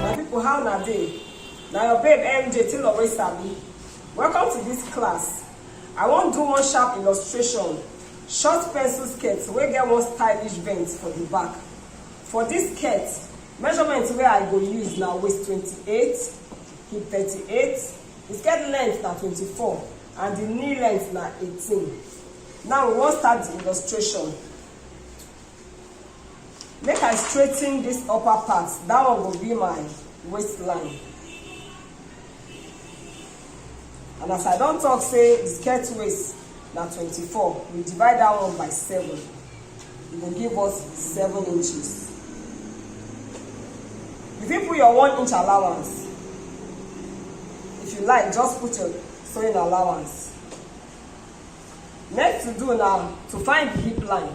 My people, how na dey? Now your babe MJ TAILOR SABI. Welcome to this class. I wan do one sharp illustration. Short pencil skirt wey get one stylish bend for the back. For this skirt, measurement wey I go use na waist 28, hip 38, the skirt length na 24, and the knee length na 18. Now we wan start the illustration. Make I straighten this upper part. That one will be my waistline. And as I don talk say the skirt waist na 24, we divide that one by 7. It will give us 7 inches. You fit put your 1 inch allowance. If you like, just put your sewing allowance. Next to do now to find the hip line.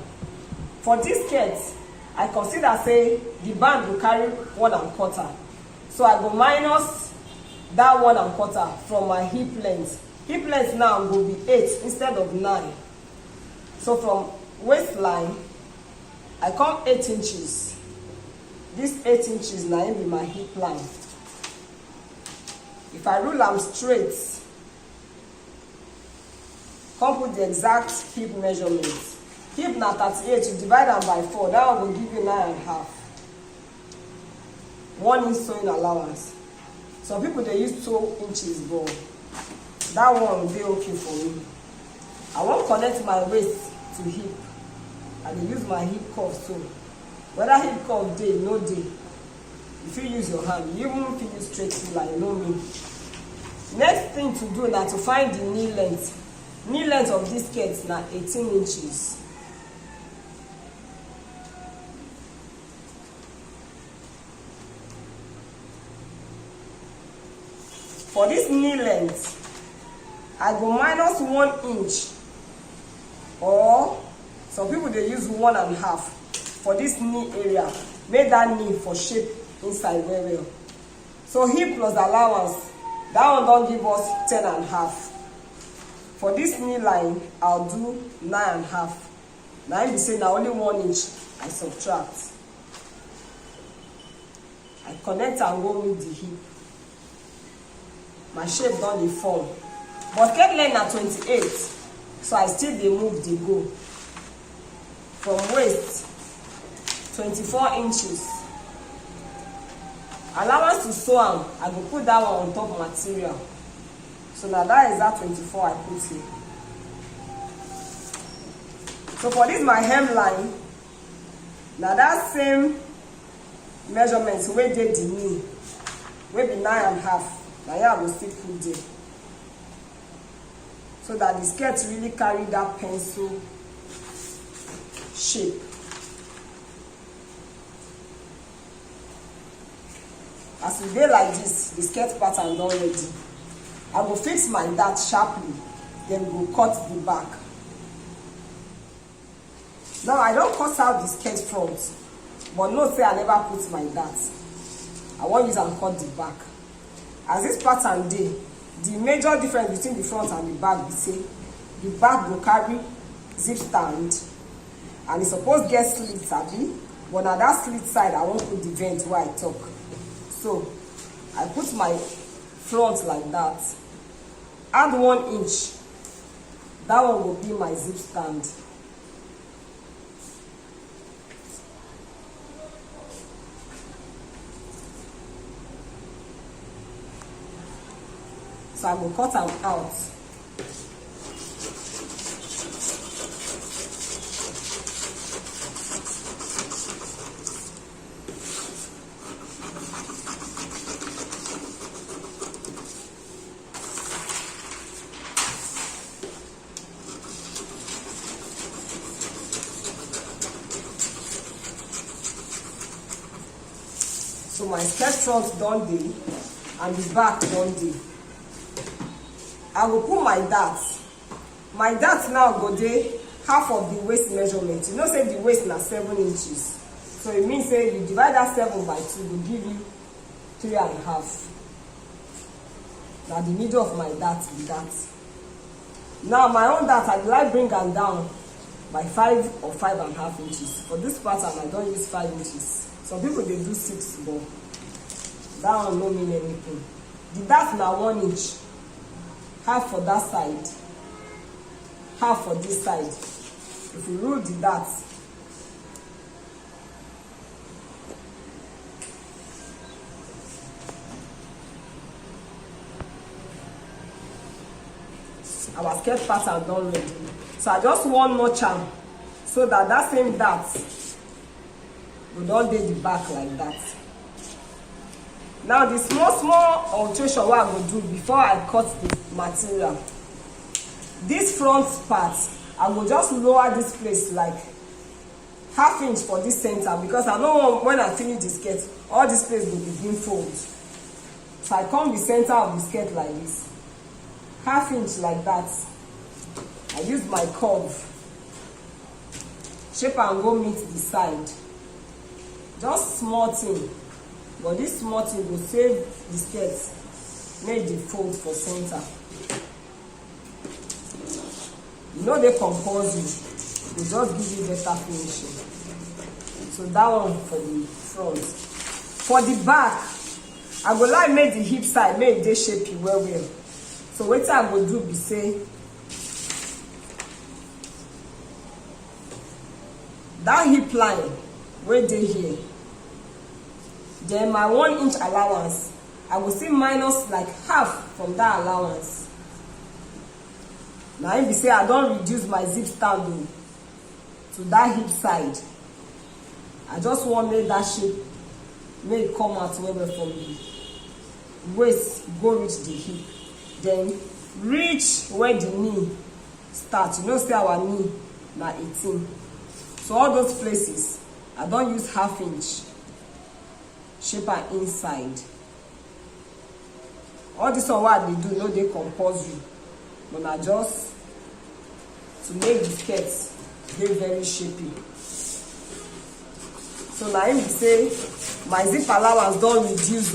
For this skirt, I consider say the band will carry 1 1/4. So I go minus that 1 1/4 from my hip length. Hip length now will be 8 instead of 9. So from waistline, I come 8 inches. This 8 inches now be my hip line. If I rule am straight, come put the exact hip measurement. Hip na 38, you divide am by 4, that one will give you 9.5. 1 inch sewing allowance. Some people they use 2 inches, but that one will be okay for me. I won't connect my waist to hip. I will use my hip cuff too. Whether hip cuff day, no day. If you use your hand, you even if you use straight line, no me. Next thing to do now to find the knee length. Knee length of this skirt now 18 inches. For this knee length, I go minus 1 inch, or some people they use 1 1/2 for this knee area. Make that knee for shape inside very well. So hip plus allowance, that one don't give us 10.5. For this knee line, I'll do 9.5. Now if you say now only 1 inch, I subtract. I connect and go with the hip. My shape don dey form, but skirt length na 28, so I still dey move dey go. From waist 24 inches. Allowance to sew am, I go put that one on top material. So now that is that 24 I put here. So for this my hemline, now that same measurement wey dey the knee, wey be 9.5. Now yeah, I will still put there, so that the skirt really carry that pencil shape. As we dey like this, the skirt pattern don ready. I will fix my dart sharply, then go cut the back. Now I don't cut out the skirt front, but no say I never put my dart. I wan use and cut the back. As this pattern dey, the major difference between the front and the back be say the back go carry zip stand, and e suppose get slit sabi, but na that slit side I wan put the vent wey I talk. So I put my front like that, add 1 inch, that one will be my zip stand. So I will cut them out. So my skirt front done dey, and the back done dey. I will put my dart. My dart now go dey half of the waist measurement. You know say the waist na 7 inches. So it means say you divide that 7 by 2 will give you 3.5. Now the middle of my dart be that. Now my own dart, I like bring am down by 5 or 5.5 inches. For this pattern, I don't use 5 inches. Some people they do 6, but that one no mean anything. The dart na 1 inch, half for that side, half for this side. If you rule the dart, our skirt pattern done ready. So I just want notch am so that that same dart will don dey the back like that. Now the small alteration wey I go do before I cut the material, this front part I go just lower this place like ½ inch for this center, because I no want when I finish the skirt all this place go begin fold. So I come the center of the skirt like this, ½ inch like that. I use my curve, shape and go meet the side. Just small thing, but this small thing will save the skirt, make the fold for center. You know they compose you, they just give you better finishing. So that one for the front. For the back, I go like make the hip side make they shape you well. So what I go do be say, that hip line where they here, then my 1 inch allowance, I will see minus like half from that allowance. Now if you say I don't reduce my zip stand to that hip side, I just want make that shape make it come out well from the waist go reach the hip, then reach where the knee start. You know say our knee na 18, so all those places I don't use ½ inch shape am inside. All this one what they do no dey compulsory, but na just to make the skirt dey very shapy. So now him say my zip allowance don reduce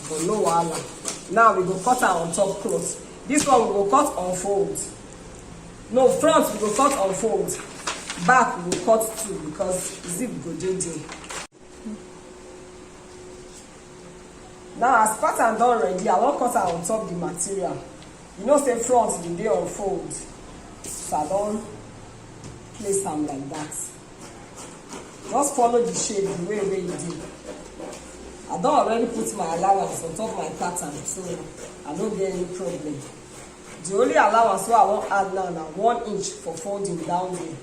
but no wahala. Now we go cut am on top cloth. This one we go cut on fold. No, front we go cut on fold, back we go cut too because zip go dey there. Now as pattern done ready, I wan cut am on top the material. You know say front bin dey on fold, so I don place am like that. Just follow the shape the way you do. I don already put my allowance on top my pattern, so I no get any problem. The only allowance wey I wan add now na 1 inch for folding down there.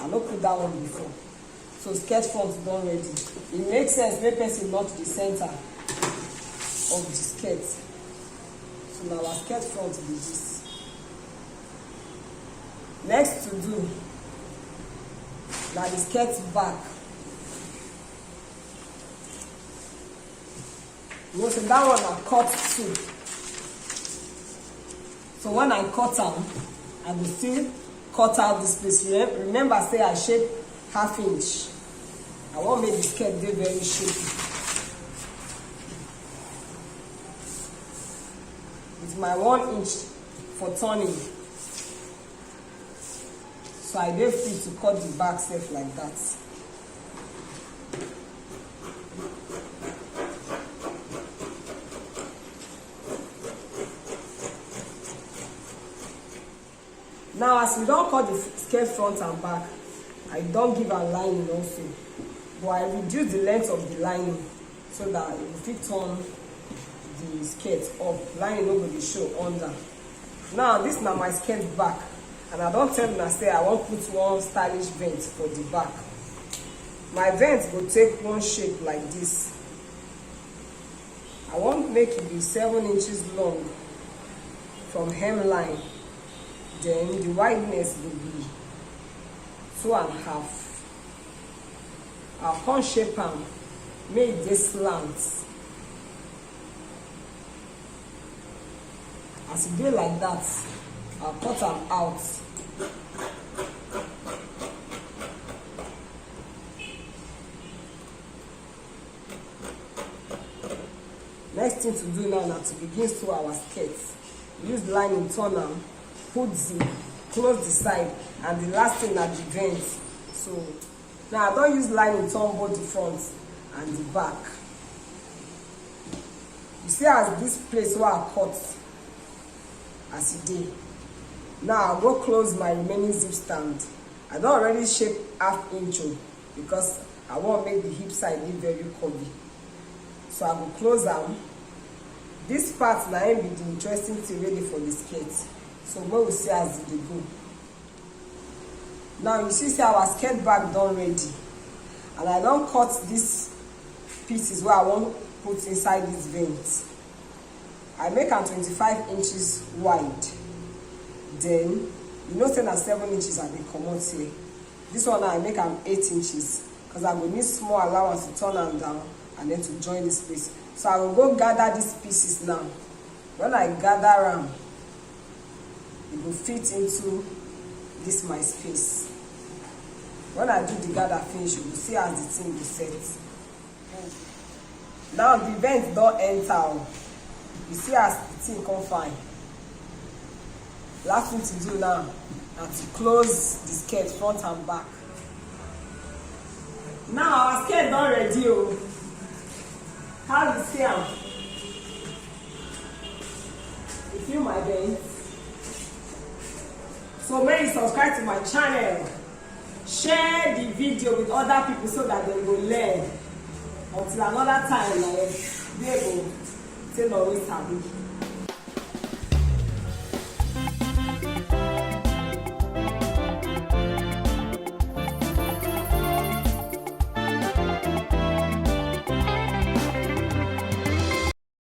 I no put that one before. So skirt front done ready. It makes sense make person notch the center of the skirt. So now our skirt front be this. Next to do na the skirt back. You know, so that one I cut too. So when I cut am, I will still cut out this place. Remember, say I shape ½ inch. I want make the skirt dey very shapy. With my 1 inch for turning, so I dey free to cut the back self like that. Now as we don't cut the skirt front and back, I don't give a lining also, but I reduce the length of the lining so that it will fit on the skirt up. Lining no go dey show under. Now this na my skirt back, and I don't tell una say I wan put one stylish vent for the back. My vent go take one shape like this. I want make it be 7 inches long from hemline. Then the wideness will be 2.5. I'll come shape am, make this slant. As it dey like that, I'll cut am out. Next thing to do now na to begin sew our skirt. Use lining, turn am, put zip, close the side, and the last thing na the vent. So now I don't use lining, turn both the front and the back. You see as this place where I cut as it did. Now I'll go close my remaining zip stand. I don't already shape 1/2 inch because I want to make the hip side be very curvy. So I will close them. This part now be the interesting thing ready for the skirt. So we will see as they go. Now you see our skirt bag done ready. And I don't cut these pieces where I want to put inside these veins. I make them 25 inches wide. Then you know say na 7 inches I dey comot here. This one I make them 8 inches because I will need small allowance to turn them down and then to join this place. So I will go gather these pieces now. When I gather them, it will fit into this my space. When I do the gather finish, you will see how the thing will set. Now the vent don't enter. You see as the thing come fine. Last thing to do now is to close the skirt front and back. Now our skirt done ready. Oh. How you see am? You feel my veins? So make you subscribe to my channel. Share the video with other people so that they will learn. Until another time, like, they will say no, we SABI.